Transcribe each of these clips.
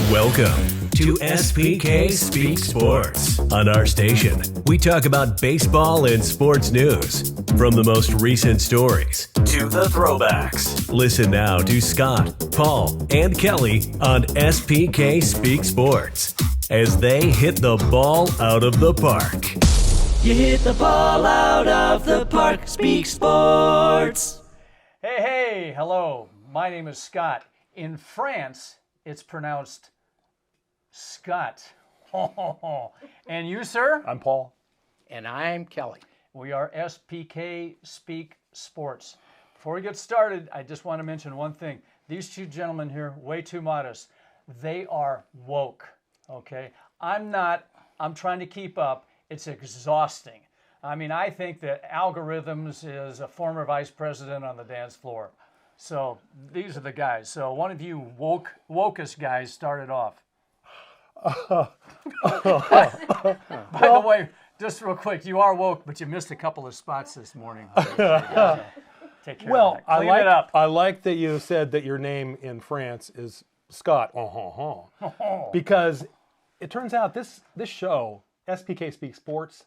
Welcome to SPK Speak Sports. On our station, we talk about baseball and sports news, from the most recent stories to the throwbacks. Listen now to Scott, Paul, and Kelly on SPK Speak Sports as they hit the ball out of the park. You hit the ball out of the park, Speak Sports. Hey, hello. My name is Scott. In France, it's pronounced Scott. And you, sir? I'm Paul. And I'm Kelly. We are SPK Speak Sports. Before we get started, I just want to mention one thing. These two gentlemen here, way too modest. They are woke, okay? I'm not. I'm trying to keep up. It's exhausting. I mean, I think that algorithms is a former vice president on the dance floor. So these are the guys. So one of you wokest guys started off. By the way, just real quick, you are woke, but you missed a couple of spots this morning. Take care Well, of that. Clean it up. I like that you said that your name in France is Scott. Because it turns out this show, SPK Speak Sports,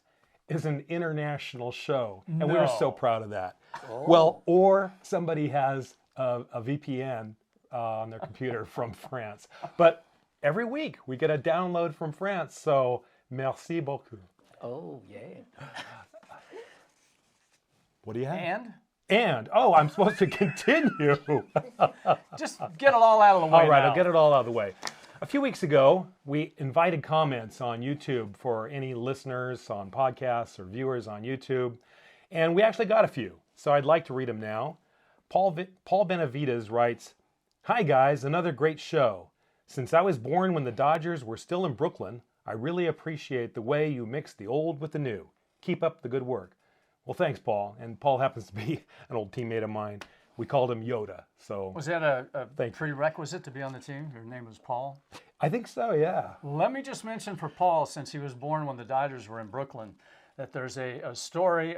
is an international show, and we're so proud of that. Oh. Well, or somebody has a VPN on their computer from France. But every week we get a download from France, so merci beaucoup. Oh, yeah. What do you have? And? Oh, I'm supposed to continue. Just get it all out of the way. All right, now. I'll get it all out of the way. A few weeks ago, we invited comments on YouTube for any listeners on podcasts or viewers on YouTube, and we actually got a few, so I'd like to read them now. Paul Benavides writes, "Hi guys, another great show. Since I was born when the Dodgers were still in Brooklyn, I really appreciate the way you mix the old with the new. Keep up the good work." Well, thanks, Paul. And Paul happens to be an old teammate of mine. We called him Yoda. So was that a prerequisite to be on the team? Your name was Paul? I think so, yeah. Let me just mention for Paul, since he was born when the Dodgers were in Brooklyn, that there's a story,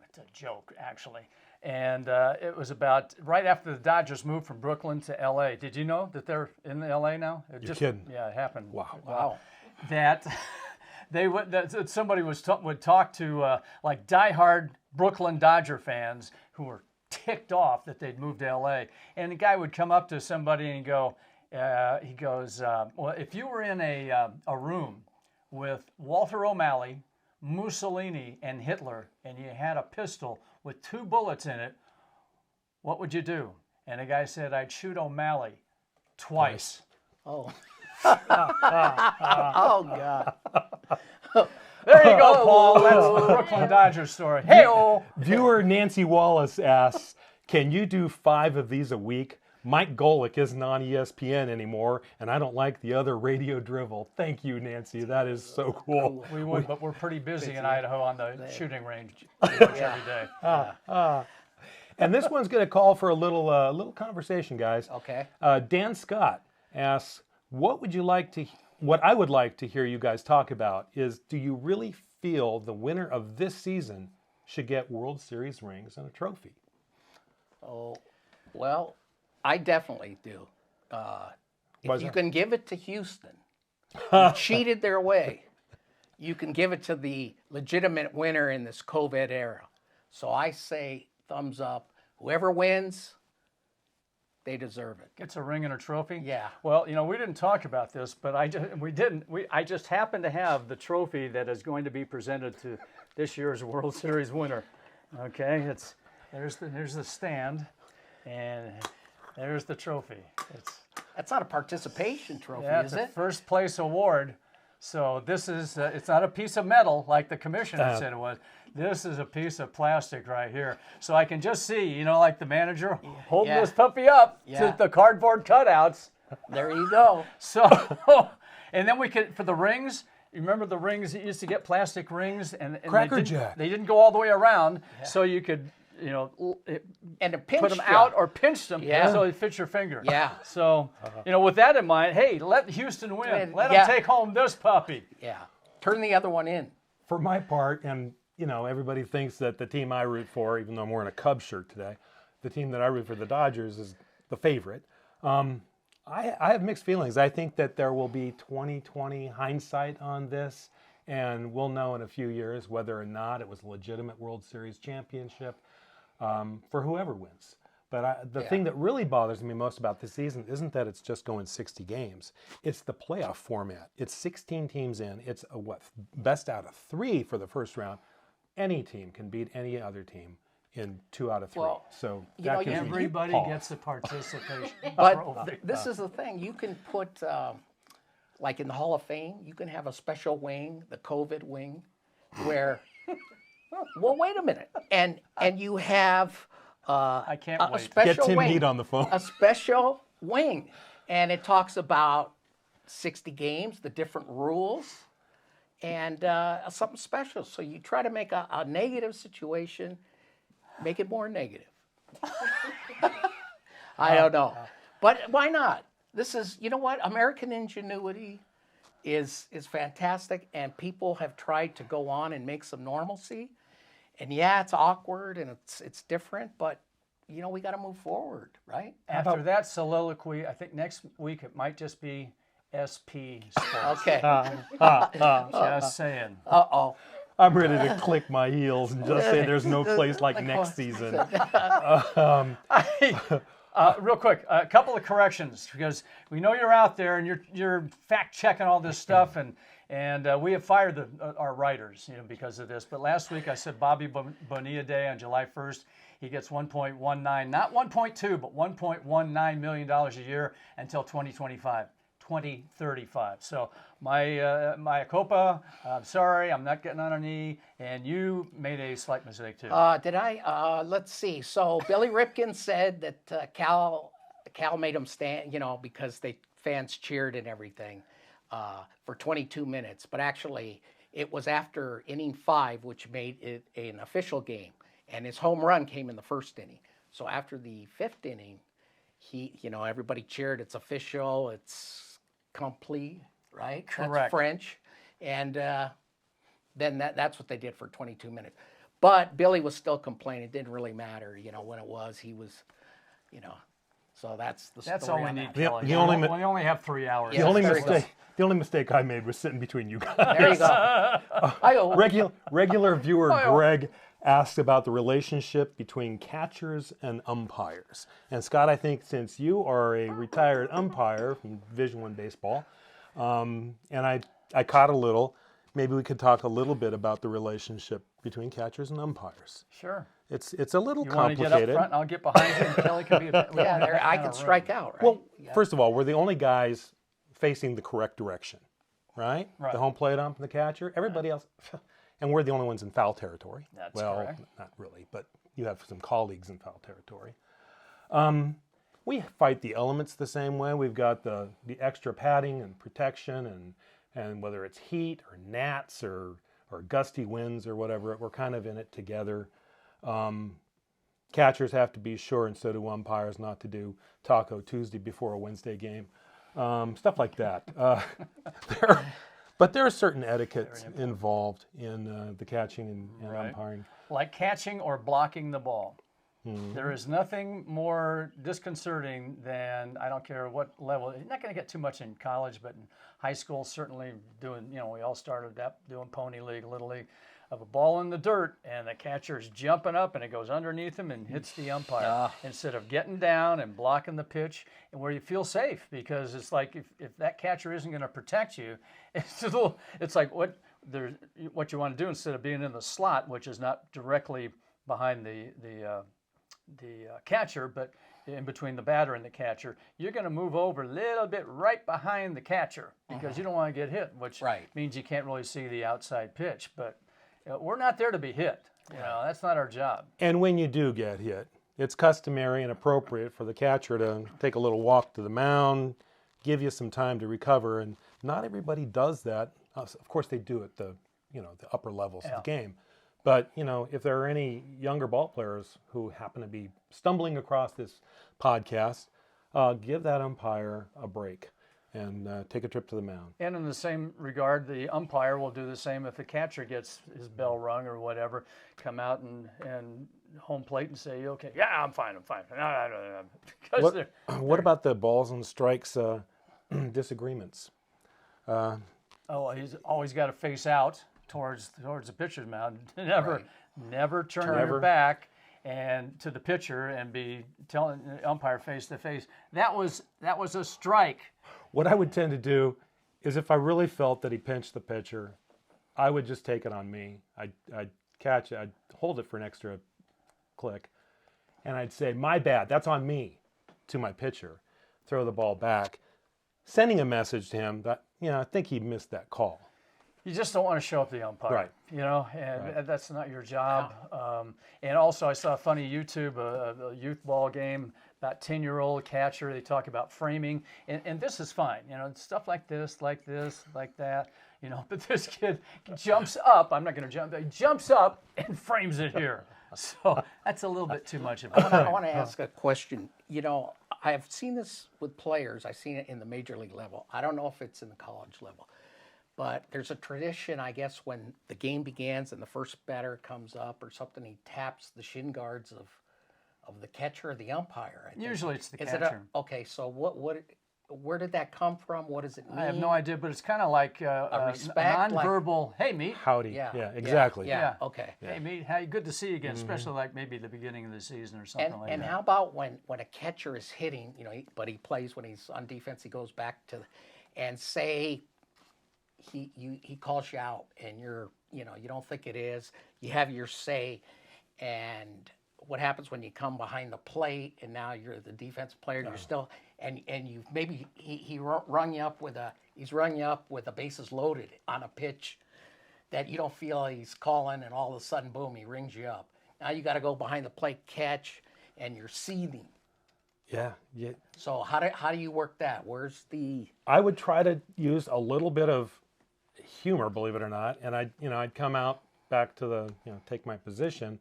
it's a joke actually, and it was about right after the Dodgers moved from Brooklyn to L.A. Did you know that they're in L.A. now? You're kidding. Yeah, it happened. Wow. That somebody would talk to like diehard Brooklyn Dodger fans who were ticked off that they'd moved to L.A. And the guy would come up to somebody and go, he goes, well, if you were in a room with Walter O'Malley, Mussolini, and Hitler, and you had a pistol with 2 bullets in it, what would you do? And the guy said, I'd shoot O'Malley twice. Oh. Oh, God. There you go, Paul. That's the Brooklyn Dodgers story. Hey-oh. Viewer Nancy Wallace asks, can you do 5 of these a week? Mike Golick isn't on ESPN anymore, and I don't like the other radio drivel. Thank you, Nancy. That is so cool. We would, but we're pretty busy in Idaho on the shooting range every day. And this one's going to call for a little conversation, guys. Okay. Dan Scott asks, what I would like to hear you guys talk about is, do you really feel the winner of this season should get World Series rings and a trophy? Oh, well, I definitely do. If you can give it to Houston, who cheated their way, you can give it to the legitimate winner in this COVID era. So I say thumbs up. Whoever wins, they deserve it. Gets a ring and a trophy? Yeah. Well, we didn't talk about this, but I just happen to have the trophy that is going to be presented to this year's World Series winner. Okay, there's the stand, and there's the trophy. That's not a participation trophy, It's is a it? first place award. So this is, it's not a piece of metal like the commissioner said it was. This is a piece of plastic right here. So I can just see, like the manager holding this puppy up to the cardboard cutouts. There you go. So, and then we could, for the rings, you remember the rings, you used to get plastic rings, and Cracker they Jack. They didn't go all the way around, so you could, and a pinch put them job. out or pinch them so it fits your finger. Yeah. So, with that in mind, hey, let Houston win. Let them take home this puppy. Yeah. Turn the other one in. For my part, and everybody thinks that the team I root for, even though I'm wearing a Cubs shirt today, the team that I root for, the Dodgers, is the favorite. I have mixed feelings. I think that there will be 20/20 hindsight on this, and we'll know in a few years whether or not it was a legitimate World Series championship for whoever wins. But the thing that really bothers me most about this season isn't that it's just going 60 games. It's the playoff format. It's 16 teams in. It's a best out of 3 for the first round. Any team can beat any other team in 2 out of 3. Well, so you know, Everybody pause. gets a participation. But trophy. this is the thing. You can put, like in the Hall of Fame, you can have a special wing, the COVID wing, where, well, wait a minute. And you have I can't a wait. special Get Tim wing. Heat on the phone. A special wing. And it talks about 60 games, the different rules, and something special. So you try to make a negative situation, make it more negative. I don't know. But why not? This is, you know what? American ingenuity is fantastic, and people have tried to go on and make some normalcy. And yeah, it's awkward and it's different, but you know, we got to move forward, right? After that soliloquy, I think next week it might just be SP Sports. Okay. Just saying. Uh-oh. I'm ready to click my heels and just say there's no place like next season. Real quick, a couple of corrections because we know you're out there and you're fact checking all this stuff, and we have fired our writers, you know, because of this. But last week I said Bobby Bonilla Day on July 1st. He gets 1.19, not 1.2, but 1.19 million dollars a year until 2035. So my Copa, I'm sorry, I'm not getting on a knee, and you made a slight mistake too. Did I? Let's see. So Billy Ripken said that Cal made him stand, you know, because fans cheered and everything for 22 minutes. But actually, it was after inning 5, which made it an official game, and his home run came in the first inning. So after the 5th inning, everybody cheered. It's official. It's complete, right? Correct. That's French, and then that's what they did for 22 minutes. But Billy was still complaining. It didn't really matter, you know, when it was. He was, you know. So that's the story. That's all we on need, that. Kelly. the only we only have 3 hours. Yeah. The only mistake I made was sitting between you guys. There you go. Regular viewer Greg asked about the relationship between catchers and umpires. And Scott, I think since you are a retired umpire from Division I baseball, and I caught a little, maybe we could talk a little bit about the relationship between catchers and umpires. Sure. It's a little You want to complicated. get up front, and I'll get behind you, and Kelly can be. I can strike out, right? Well, first of all, we're the only guys facing the correct direction, right? Right. The home plate ump and the catcher. Everybody else, and we're the only ones in foul territory. That's well, correct. not really, but you have some colleagues in foul territory. We fight the elements the same way. We've got the extra padding and protection, and whether it's heat or gnats or gusty winds or whatever, we're kind of in it together. Catchers have to be sure, and so do umpires, not to do Taco Tuesday before a Wednesday game. Stuff like that. But there are certain etiquettes involved in the catching and Right. umpiring. Like catching or blocking the ball. Mm-hmm. There is nothing more disconcerting than, I don't care what level, you're not going to get too much in college, but in high school, certainly doing, you know, we all started doing Pony League, Little League, of a ball in the dirt, and the catcher's jumping up, and it goes underneath him and hits the umpire. Instead of getting down and blocking the pitch, and where you feel safe, because it's like if that catcher isn't going to protect you, it's like what you want to do instead of being in the slot, which is not directly behind the catcher, but in between the batter and the catcher, you're going to move over a little bit right behind the catcher because you don't want to get hit, which means you can't really see the outside pitch. But we're not there to be hit. You know, that's not our job. And when you do get hit, it's customary and appropriate for the catcher to take a little walk to the mound, give you some time to recover, and not everybody does that. Of course, they do at the upper levels of the game. But, you know, if there are any younger ball players who happen to be stumbling across this podcast, give that umpire a break and take a trip to the mound. And in the same regard, the umpire will do the same if the catcher gets his bell rung or whatever, come out and home plate and say, "Okay, yeah, I'm fine. No. Because What about the balls and strikes disagreements? he's always got to face out towards the pitcher's mound. Never turn your back and to the pitcher and be telling the umpire face to face. That was a strike. What I would tend to do is if I really felt that he pinched the pitcher, I would just take it on me. I'd catch it, I'd hold it for an extra click, and I'd say, "My bad, that's on me," to my pitcher. Throw the ball back, sending a message to him that, I think he missed that call. You just don't want to show up the umpire, Right. And that's not your job. And also, I saw a funny YouTube, a youth ball game, about 10-year-old catcher. They talk about framing, and this is fine, stuff like this, like that, But this kid jumps up. I'm not going to jump. He jumps up and frames it here. So that's a little bit too much of it. I want to ask a question. I have seen this with players. I've seen it in the major league level. I don't know if it's in the college level. But there's a tradition, I guess, when the game begins and the first batter comes up or something, he taps the shin guards of the catcher or the umpire. I think. Usually it's the Is catcher. Okay, so where did that come from? What does it mean? I have no idea, but it's kind of like a respect, nonverbal, "Hey, meet." Howdy. Yeah. Exactly. Yeah. Okay. Hey, meet. Hey, good to see you again, especially like maybe the beginning of the season or something like And that. how about when a catcher is hitting, but he plays when he's on defense, he goes back and say he calls you out and you don't think it is, you have your say, and what happens when you come behind the plate and now you're the defensive player, you're still and you maybe he's rung you up with a bases loaded on a pitch that you don't feel he's calling, and all of a sudden, boom, he rings you up. Now you got to go behind the plate, catch, and you're seething. Yeah. So how do you work that? Where's the? I would try to use a little bit of humor, believe it or not, and I'd come out back to the take my position,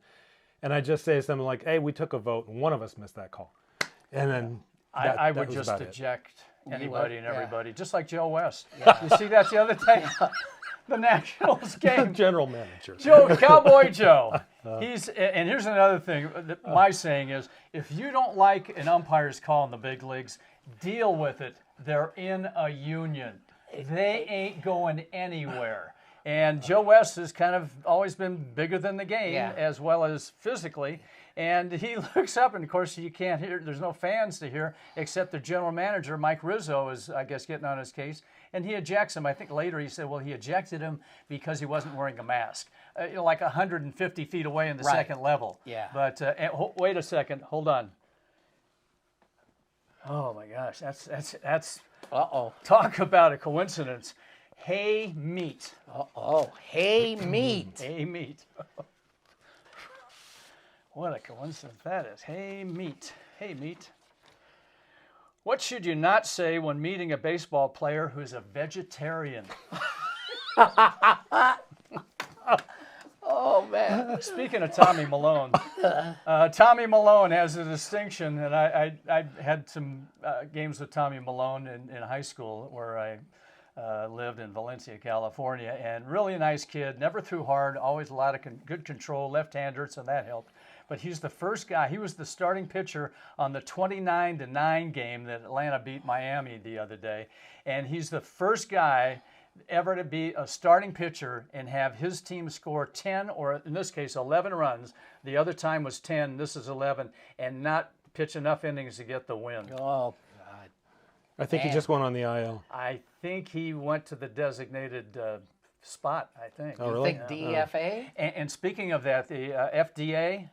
and I'd just say something like, "Hey, we took a vote, and one of us missed that call," and then I would was just about it. eject anybody and Yeah. everybody, just like Joe West. You see that the other day, the Nationals game. General manager. Cowboy Joe. And here's another thing. My saying is, if you don't like an umpire's call in the big leagues, deal with it. They're in a union. They ain't going anywhere. And Joe West has kind of always been bigger than the game, as well as physically. And he looks up, and of course you can't hear. There's no fans to hear except the general manager, Mike Rizzo, is I guess getting on his case, and he ejects him. I think later he said, well, he ejected him because he wasn't wearing a mask, like 150 feet away in the second level. Yeah. But wait a second, hold on. Oh my gosh, that's. Talk about a coincidence. Hey, meat. Hey, meat. Hey, meat. What a coincidence that is. Hey, meat. Hey, meat. What should you not say when meeting a baseball player who's a vegetarian? Oh, man. Speaking of Tommy Malone, Tommy Malone has a distinction, and I had some games with Tommy Malone in high school where I lived in Valencia, California, and really nice kid, never threw hard, always a lot of good control, left-hander, so that helped. But he's the first guy, he was the starting pitcher on the 29-9 game that Atlanta beat Miami the other day, and he's the first guy ever to be a starting pitcher and have his team score 10, or in this case 11 runs. The other time was 10, this is 11, and not pitch enough innings to get the win. Oh, God. I think he just went on the IL. I think he went to the designated spot, I think. Oh, really? Think DFA? And speaking of that, the FDA,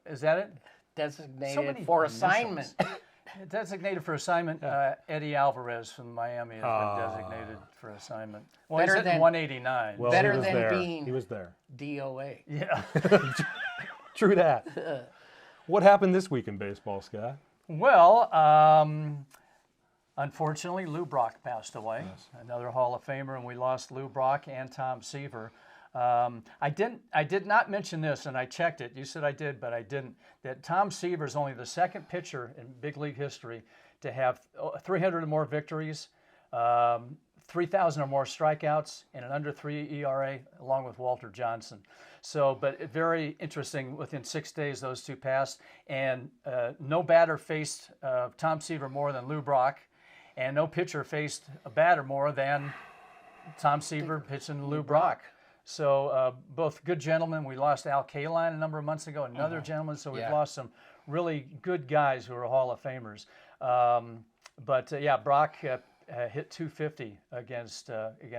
is that it? Designated for assignment. Designated for assignment, Eddie Alvarez from Miami has been designated for assignment. Well, Better he's than- at 189. Well, Better he was than there. being- He was there. DOA. Yeah. True that. What happened this week in baseball, Scott? Well, unfortunately, Lou Brock passed away. Yes. Another Hall of Famer, and we lost Lou Brock and Tom Seaver. I did not mention this, and I checked it. You said I did, but I didn't. That Tom Seaver is only the second pitcher in big league history to have 300 or more victories, 3,000 or more strikeouts and an under 3 ERA, along with Walter Johnson. So, but very interesting. Within 6 days, those two passed, and no batter faced Tom Seaver more than Lou Brock, and no pitcher faced a batter more than Tom Seaver pitching Lou Brock. So both good gentlemen. We lost Al Kaline a number of months ago, another gentleman. So we've lost some really good guys who are Hall of Famers. Brock hit 250 against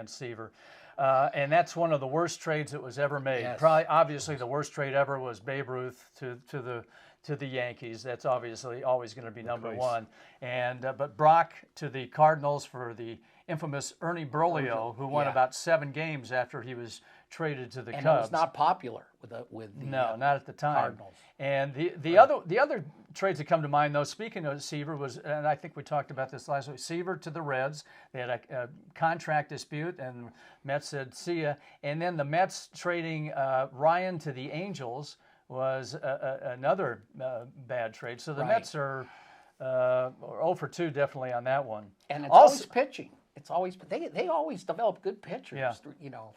Seaver. And that's one of the worst trades that was ever made. Yes. Probably, obviously, the worst trade ever was Babe Ruth to the Yankees. That's obviously always going to be number one. And but Brock to the Cardinals for the infamous Ernie Broglio, who won about 7 games after he was traded to the Cubs. And it was not popular with the not at the time. Cardinals. And the other trades that come to mind, though, speaking of Seaver, was, and I think we talked about this last week, Seaver to the Reds. They had a contract dispute, and Mets said, see ya. And then the Mets trading Ryan to the Angels was another bad trade. So the Mets are 0 for 2 definitely on that one. And it's always pitching. It's always they always develop good pitchers. You know.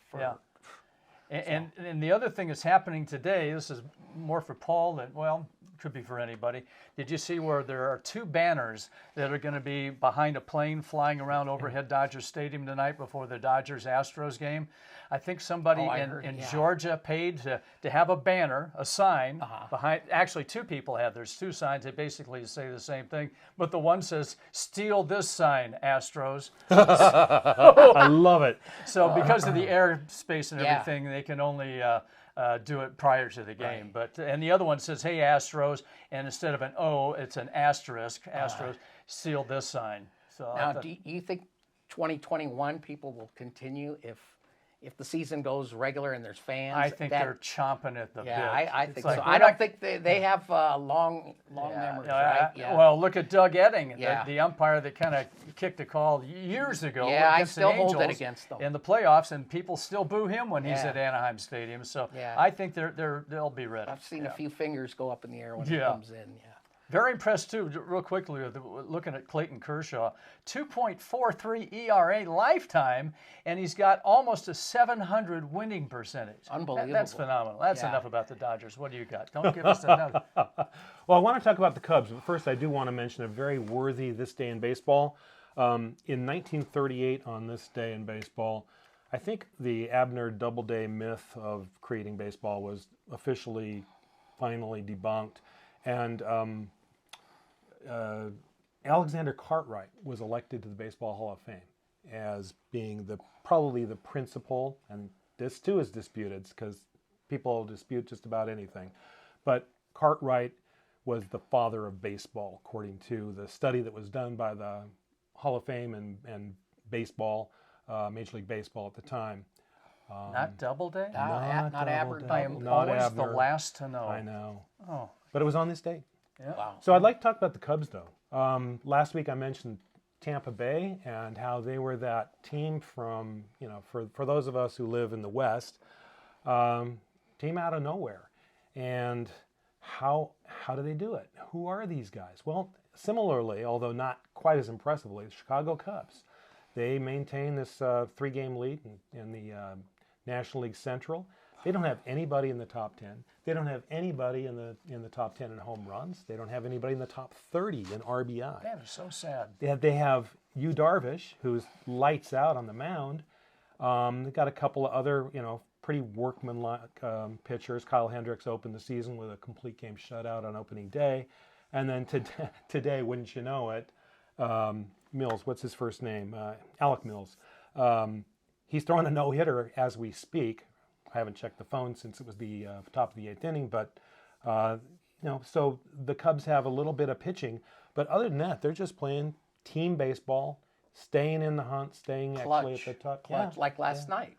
And the other thing that's happening today, this is more for Paul than, well, could be for anybody. Did you see where there are 2 banners that are going to be behind a plane flying around overhead Dodger Stadium tonight before the Dodgers-Astros game? I think somebody in Georgia paid to have a banner, a sign, behind. Actually, 2 people have. There's 2 signs that basically say the same thing. But the one says, steal this sign, Astros. I love it. So because of the airspace and everything, they can only do it prior to the game. And the other one says, hey, Astros, and instead of an O, it's an asterisk. Astros, seal this sign. So now, do you think 2021 people will continue if the season goes regular and there's fans? I think they're chomping at the bit. I think like, so. I don't think they have long memories, right? Well, look at Doug Edding, the umpire that kind of kicked a call years ago. Yeah, I against still the hold it Angels against them. in the playoffs, and people still boo him when he's at Anaheim Stadium. So I think they'll be ready. I've seen a few fingers go up in the air when it comes in. Very impressed, too, real quickly, looking at Clayton Kershaw. 2.43 ERA lifetime, and he's got almost a 700 winning percentage. Unbelievable. That's phenomenal. That's enough about the Dodgers. What do you got? Don't give us another. Well, I want to talk about the Cubs, but first I do want to mention a very worthy this day in baseball. In 1938, on this day in baseball, I think the Abner Doubleday myth of creating baseball was finally debunked. And Alexander Cartwright was elected to the Baseball Hall of Fame as being probably the principal, and this too is disputed because people dispute just about anything. But Cartwright was the father of baseball, according to the study that was done by the Hall of Fame and baseball, Major League Baseball at the time. Not Doubleday? Not Abner. I am Not always Abner. the last to know. I know. Oh. But it was on this date. Yeah. Wow. So I'd like to talk about the Cubs, though. Last week I mentioned Tampa Bay and how they were that team from, for those of us who live in the West, team out of nowhere. And how do they do it? Who are these guys? Well, similarly, although not quite as impressively, the Chicago Cubs. They maintain this 3-game lead in the National League Central. They don't have anybody in the top 10. They don't have anybody in the top 10 in home runs. They don't have anybody in the top 30 in RBI. Man, it's so sad. They have Yu Darvish, who's lights out on the mound. They've got a couple of other, pretty workmanlike pitchers. Kyle Hendricks opened the season with a complete game shutout on opening day. And then today, wouldn't you know it, Mills, what's his first name? Alec Mills. He's throwing a no-hitter as we speak. I haven't checked the phone since it was the top of the 8th inning, but so the Cubs have a little bit of pitching, but other than that, they're just playing team baseball, staying in the hunt, staying actually at the top. Clutch, like last night.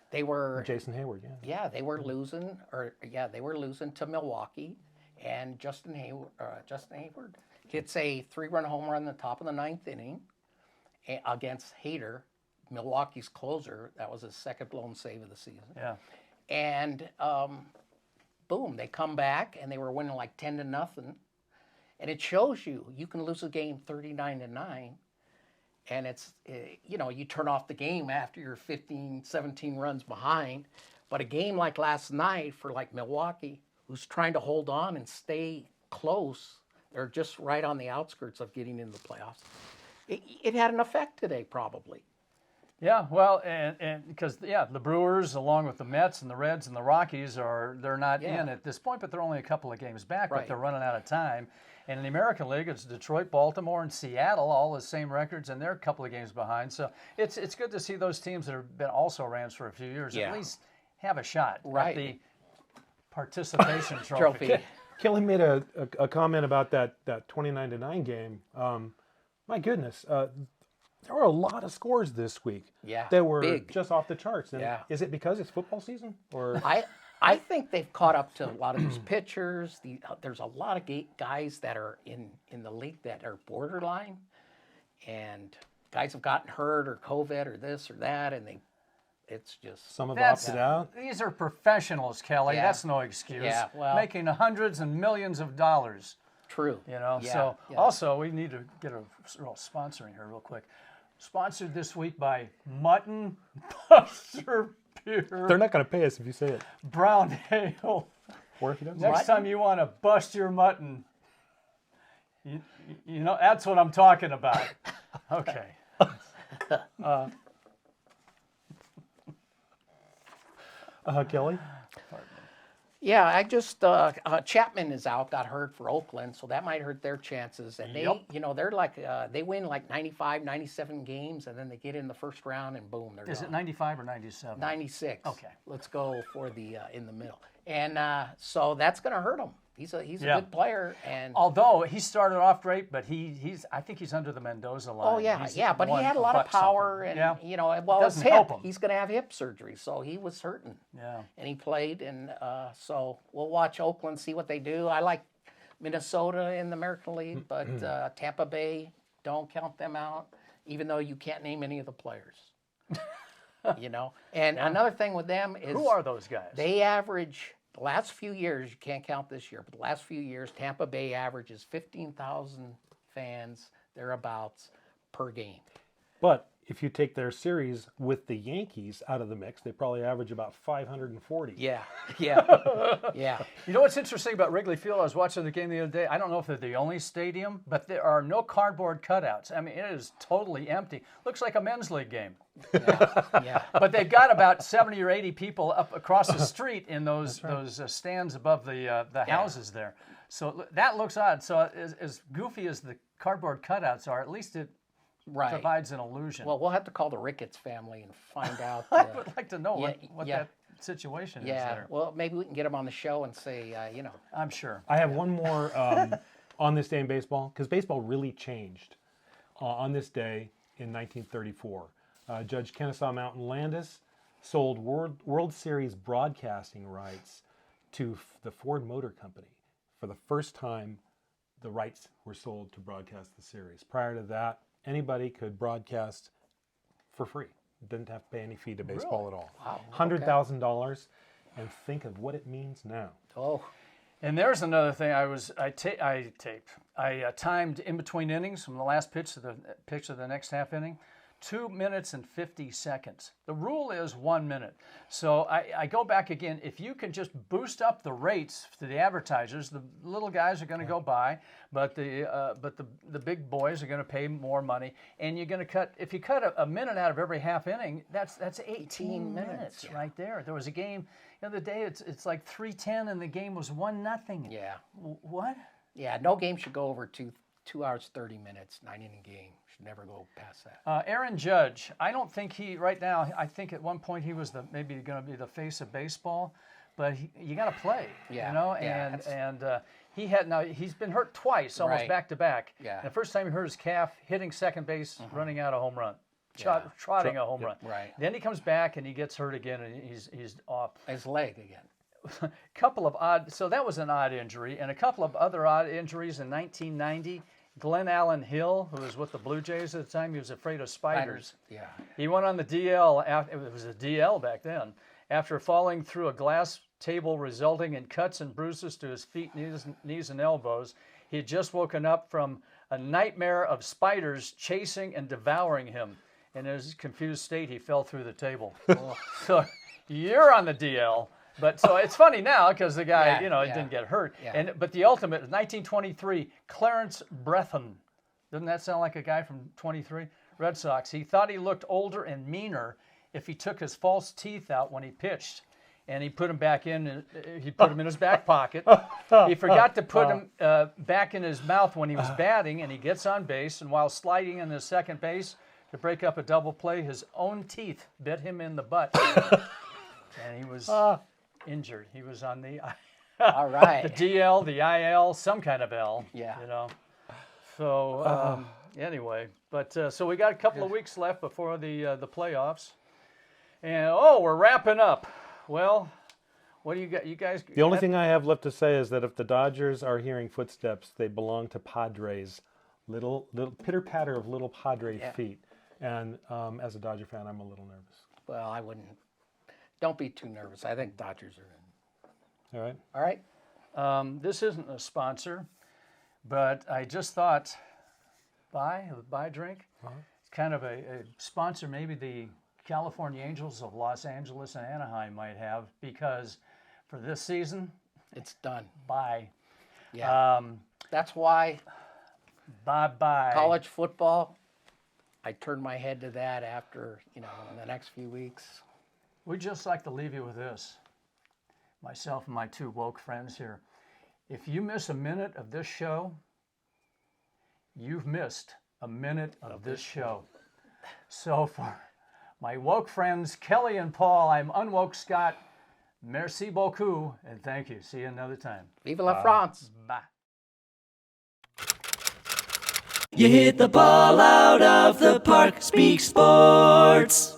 They were Jason Hayward, they were losing, to Milwaukee, and Justin Hayward hits a 3-run home run in the top of the 9th inning against Hader, Milwaukee's closer. That was his second blown save of the season. Yeah. And boom, they come back and they were winning like 10-0. And it shows you can lose a game 39-9 and it's, you turn off the game after you're 15, 17 runs behind. But a game like last night for like Milwaukee, who's trying to hold on and stay close, they're just right on the outskirts of getting into the playoffs. It had an effect today, probably. Yeah, well, and because the Brewers, along with the Mets and the Reds and the Rockies, they're not in at this point, but they're only a couple of games back, but they're running out of time. And in the American League, it's Detroit, Baltimore, and Seattle, all the same records, and they're a couple of games behind. So it's good to see those teams that have been also Rams for a few years at least have a shot at the participation trophy. Kelly made a comment about that 29-9 game. My goodness, there were a lot of scores this week that were just off the charts. And is it because it's football season? Or I think they've caught up to a lot of these pitchers. There's a lot of guys that are in the league that are borderline, and guys have gotten hurt or COVID or this or that, and it's just some have opted out. These are professionals, Kelly. That's no excuse. Yeah, well, making hundreds and millions of dollars. True. Also we need to get a real sponsoring here real quick. Sponsored this week by Mutton Buster Beer. They're not going to pay us if you say it. Brown Ale. Or if he doesn't. Next time you want to bust your mutton, you know, that's what I'm talking about. Okay. Kelly? Yeah, I just Chapman is out, got hurt for Oakland, so that might hurt their chances. And they're like they win like 95, 97 games, and then they get in the first round, and boom, they're Is gone. it 95 or 97? 96. Okay, let's go for the in the middle, and so that's going to hurt him. He's a good player, and although he started off great, but I think he's under the Mendoza line. Oh yeah, but he had a lot of power, and doesn't help him. He's going to have hip surgery, so he was hurting. Yeah, and he played, and so we'll watch Oakland, see what they do. I like Minnesota in the American League, but Tampa Bay, don't count them out, even though you can't name any of the players. And another thing with them is who are those guys? They average. The last few years, you can't count this year, but the last few years, Tampa Bay averages 15,000 fans, thereabouts, per game. But if you take their series with the Yankees out of the mix, they probably average about 540. Yeah. You know what's interesting about Wrigley Field? I was watching the game the other day. I don't know if they're the only stadium, but there are no cardboard cutouts. I mean, it is totally empty. Looks like a men's league game. Yeah. But they've got about 70 or 80 people up across the street in those stands above the houses there. So that looks odd. So as goofy as the cardboard cutouts are, at least it provides an illusion. Well, we'll have to call the Ricketts family and find out. I would like to know what that situation is there. Well, maybe we can get them on the show and say, I'm sure. I have one more on this day in baseball, because baseball really changed on this day in 1934. Judge Kennesaw Mountain Landis sold World Series broadcasting rights to the Ford Motor Company. For the first time, the rights were sold to broadcast the series. Prior to that, anybody could broadcast for free. Didn't have to pay any fee to baseball at all. Wow. $100,000, and think of what it means now. Oh. And there's another thing I timed in between innings from the last pitch to the next half inning. 2 minutes and 50 seconds. The rule is 1 minute. So I go back again. If you can just boost up the rates to the advertisers, the little guys are going to go by, but the big boys are going to pay more money. And you're going to cut. If you cut a minute out of every half inning, that's 18 minutes right there. There was a game the other day. It's like 3:10, and the game was 1-0. Yeah. What? Yeah. No game should go over 2 hours 30 minutes. 9-inning game. Never go past that. Aaron Judge, I don't think right now, I think at one point he was maybe going to be the face of baseball, but you got to play, and he's been hurt twice, almost back to back. Yeah. And the first time he hurt his calf, hitting second base, running out a home run, trotting a home run. Right. Then he comes back and he gets hurt again, and he's off. His leg again. Couple of odd, so that was an odd injury, and a couple of other odd injuries in 1990. Glenn Allen Hill, who was with the Blue Jays at the time, he was afraid of spiders. Yeah. He went on the DL, it was a DL back then, after falling through a glass table, resulting in cuts and bruises to his feet, knees and elbows. He had just woken up from a nightmare of spiders chasing and devouring him. And in his confused state, he fell through the table. So you're on the DL. But so it's funny now because the guy, didn't get hurt. Yeah. But the ultimate, 1923, Clarence Breathen. Doesn't that sound like a guy from 23? Red Sox. He thought he looked older and meaner if he took his false teeth out when he pitched. And he put them back in. He put them in his back pocket. He forgot to put them back in his mouth when he was batting, and he gets on base. And while sliding in the second base to break up a double play, his own teeth bit him in the butt, and he was injured. He was on the All right. the DL, the IL, some kind of L. Yeah. So anyway, but so we got a couple of weeks left before the playoffs, and we're wrapping up. Well, what do you got? You guys. The only thing I have left to say is that if the Dodgers are hearing footsteps, they belong to Padres. Little pitter patter of little Padre feet. And as a Dodger fan, I'm a little nervous. Well, I wouldn't. Don't be too nervous. I think Dodgers are in. All right. All right. This isn't a sponsor, but I just thought, buy drink. It's kind of a sponsor. Maybe the California Angels of Los Angeles and Anaheim might have, because for this season, It's done. bye. Yeah. That's why Bye. college football, I turned my head to that after, in the next few weeks. We'd just like to leave you with this. Myself and my two woke friends here. If you miss a minute of this show, you've missed a minute of this show. So for my woke friends, Kelly and Paul, I'm Unwoke Scott. Merci beaucoup, and thank you. See you another time. Vive la France. Bye. You hit the ball out of the park. Speak Sports.